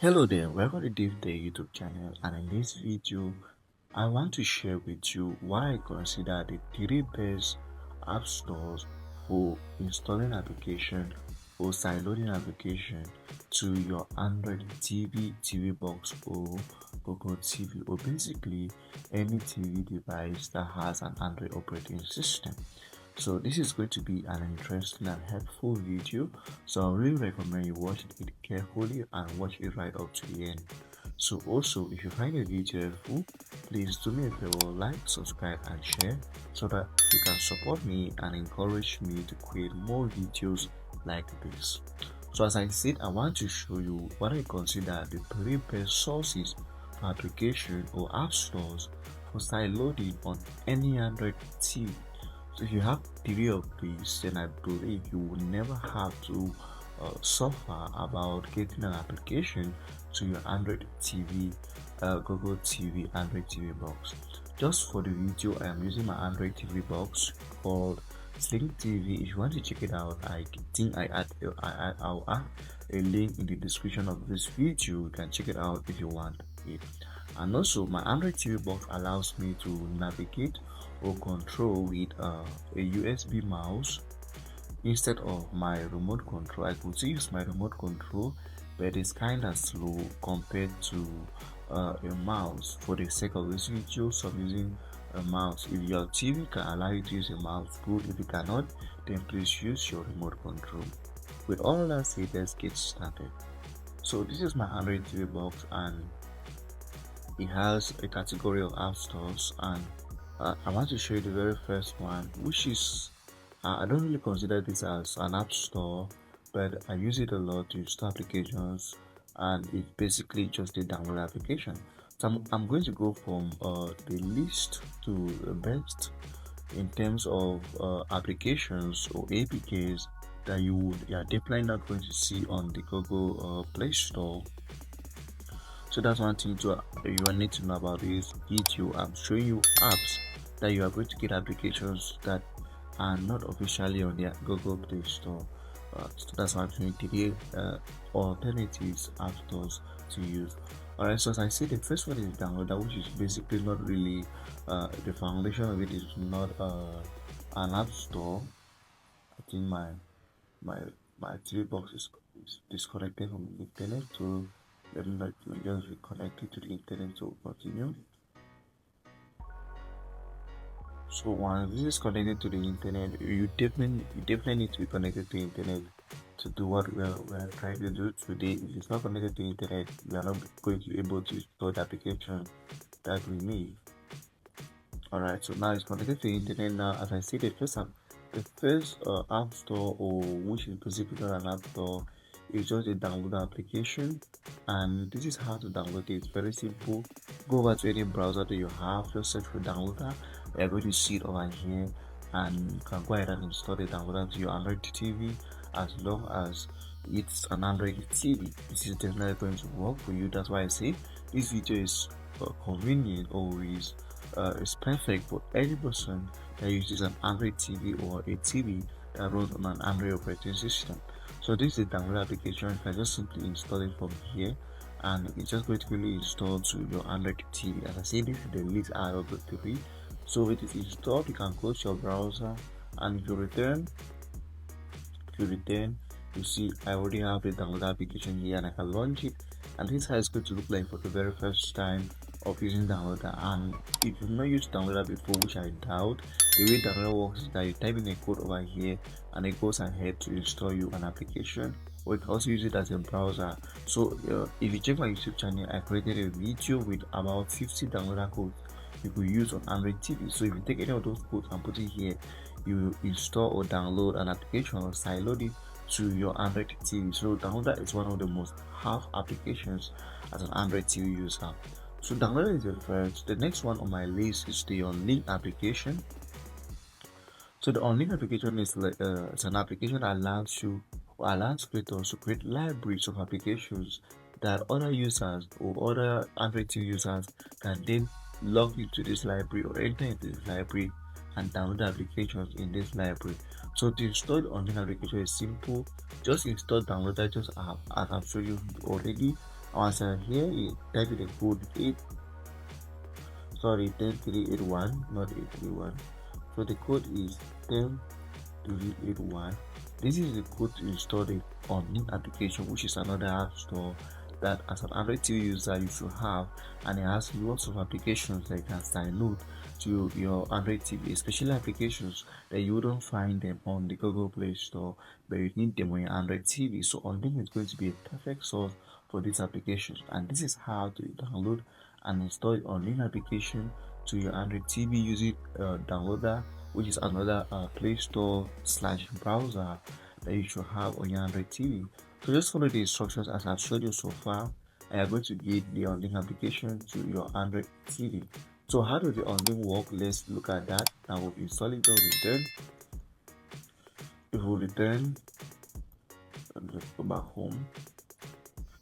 Hello there, welcome to DaveTech YouTube channel, and in this video I want to share with you why I consider the three best app stores for installing application or sideloading application to your Android TV box or Google TV, or basically any TV device that has an Android operating system. So this is going to be an interesting and helpful video, so I really recommend you watch it carefully and watch it right up to the end. So also, if you find the video helpful, please do me a favor, like, subscribe and share so that you can support me and encourage me to create more videos like this. So as I said, I want to show you what I consider the three best sources for application or app stores for side loading on any Android TV. So if you have three of these, then I believe you will never have to suffer about getting an application to your Android TV, Google TV, Android TV box. Just for the video, I am using my Android TV box called Sling TV. If you want to check it out, I think I'll add a link in the description of this video. You can check it out if you want it. And also, my Android TV box allows me to navigate or control with a USB mouse instead of my remote control. I could use my remote control, but it's kind of slow compared to a mouse. For the sake of this video, so I'm using a mouse. If your TV can allow you to use a mouse, good. If you cannot, then please use your remote control. With all that said, let's get started. So this is my Android TV box, and it has a category of app stores, and I want to show you the very first one, which is I don't really consider this as an app store, but I use it a lot to install applications, and it's basically just a download application. So I'm going to go from the least to the best in terms of applications or APKs that you are definitely not going to see on the Google Play Store. So that's one thing you need to know about this video. I'm showing you apps that you are going to get applications that are not officially on the Google Play Store. So that's why I'm showing three alternatives app stores to use. Alright, so as I said, the first one is downloader, which is basically not really the foundation of it is not an app store. I think my my TV box is disconnected from the internet, so let me just reconnect it to the internet to continue. So once this is connected to the internet, you definitely need to be connected to the internet to do what we're trying to do today. If it's not connected to the internet, we are not going to be able to install the application that we need. Alright, so now it's connected to the internet. Now, as I said, the first app store, or which is basically not an app store, is just a download application, and this is how to download it. It's very simple. Go over to any browser that you have, just search for downloader. You're going to see it over here, and you can go ahead and install the downloader to your Android TV as long as it's an Android TV. This is definitely going to work for you. That's why I say this video is convenient, or is perfect for any person that uses an Android TV or a TV that runs on an Android operating system. So this is the download application. You can just simply install it from here, and it's just going to be installed to your Android TV. As I said, this is the least out of the three. So it is installed, you can close your browser, and if you return, you see I already have the download application here, and I can launch it, and this is how it's going to look like for the very first time of using downloader. And if you've not used downloader before, which I doubt, the way downloader works is that you type in a code over here, and it goes ahead to install you an application, or you can also use it as a browser. So if you check my YouTube channel, I created a video with about 50 downloader codes you could use on Android TV. So if you take any of those codes and put it here, you install or download an application or sideload it to your Android TV. So downloader is one of the most half applications as an Android TV user. So downloader is the first. The next one on my list is the Unlink application. So the Unlink application is it's an application that allows creators to create libraries of applications that other users or other Android TV users can then log into this library or enter into this library and download applications in this library. So to install the Unlink application is simple. Just install downloader just as I've shown you already, Once here, you type in the code 10381, not 831. So the code is 10381. This is the code to install the online application, which is another app store that as an Android TV user you should have, and it has lots of applications that you can download to your Android TV, especially applications that you wouldn't find them on the Google Play Store, but you need them on your Android TV. So Online is going to be a perfect source for these applications, and this is how to download and install Online application to your Android TV using downloader, which is another Play Store / browser that you should have on your Android TV. So just follow the instructions as I've showed you so far, and you're going to get the Unlink application to your Android TV. So how does the Unlink work? Let's look at that. Now we'll install it, return. If we return, let's go back home.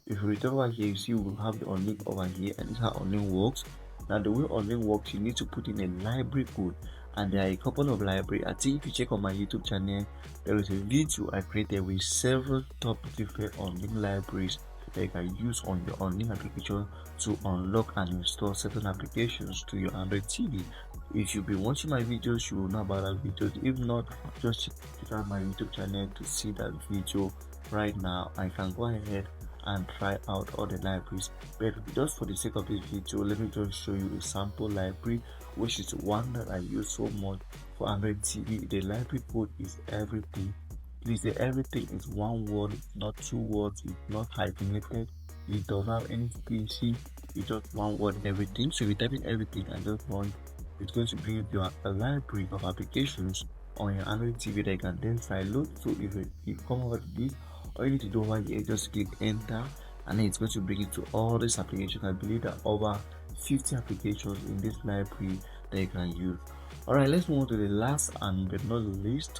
If you return over here, you see we'll have the Unlink over here, and this is how Unlink works. Now the way Unlink works, you need to put in a library code, and there are a couple of libraries. I think if you check on my YouTube channel, there is a video I created with several top different Unlink libraries that you can use on your Unlink application to unlock and install certain applications to your Android TV. If you've been watching my videos, you will know about that videos. If not, just check out my YouTube channel to see that video right now. I can go ahead and try out all the libraries, but just for the sake of this video, let me just show you a sample library, which is one that I use so much for Android TV. The library code is everything. Please, the everything is one word, not two words, it's not hyphenated, it does not have any spacing, it's just one word, everything. So if you type in everything and just run, it's going to bring you a library of applications on your Android TV that you can then sideload. So if you come over to this, all you need to do over here, just click enter, and then it's going to bring you to all these applications. I believe there are over 50 applications in this library that you can use. Alright, let's move on to the last and but not least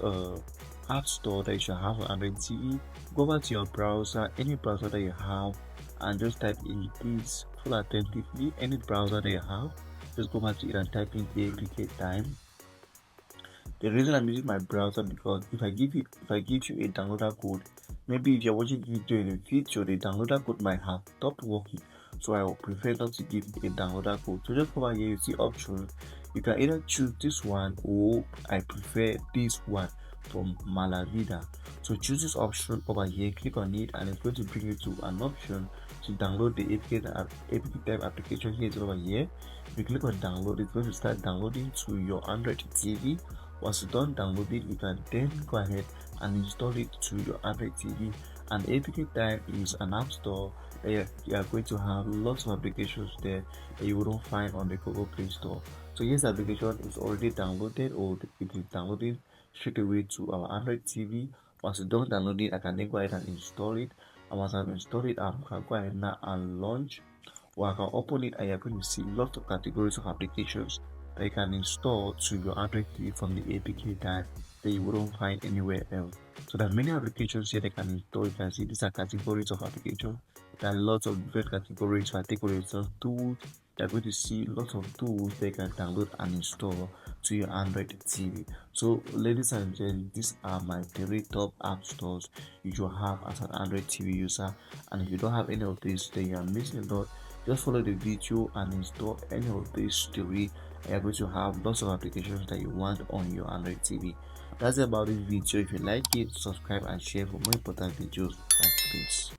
app store that you should have on Android TV. Go over to your browser, any browser that you have, and just type in, please follow attentively, any browser that you have. Just go back to it and type in APK time. The reason I'm using my browser, because if I give you a downloader code, maybe if you're watching the video in the future, the downloader code might have stopped working. So I would prefer not to give a downloader code. So just over here, you see options. You can either choose this one, or I prefer this one from Malavida. So choose this option over here, click on it, and it's going to bring you to an option to download the APK type application. Here is over here. If you click on download, it's going to start downloading to your Android TV. Once you're done downloading, you can then go ahead and install it to your Android TV. And APK Time is an app store that you are going to have lots of applications there that you wouldn't find on the Google Play Store. So yes, the application is already downloaded, or it is downloaded straight away to our Android TV. Once you don't download it, I can then go ahead and install it. And once I've installed it, I can go ahead now and launch, or I can open it, and you're going to see lots of categories of applications that you can install to your Android TV from the APK tag that you wouldn't find anywhere else. So there are many applications here that can install. You can see these are categories of applications. There are lots of different categories. So I take for instance tools. You're going to see lots of tools that you can download and install to your Android TV. So ladies and gentlemen, these are my 3 top app stores you should have as an Android TV user. And if you don't have any of these, then you are missing a lot. Just follow the video and install any of these 3. You're going to have lots of applications that you want on your Android TV. That's about this video. If you like it, subscribe and share for more important videos like this.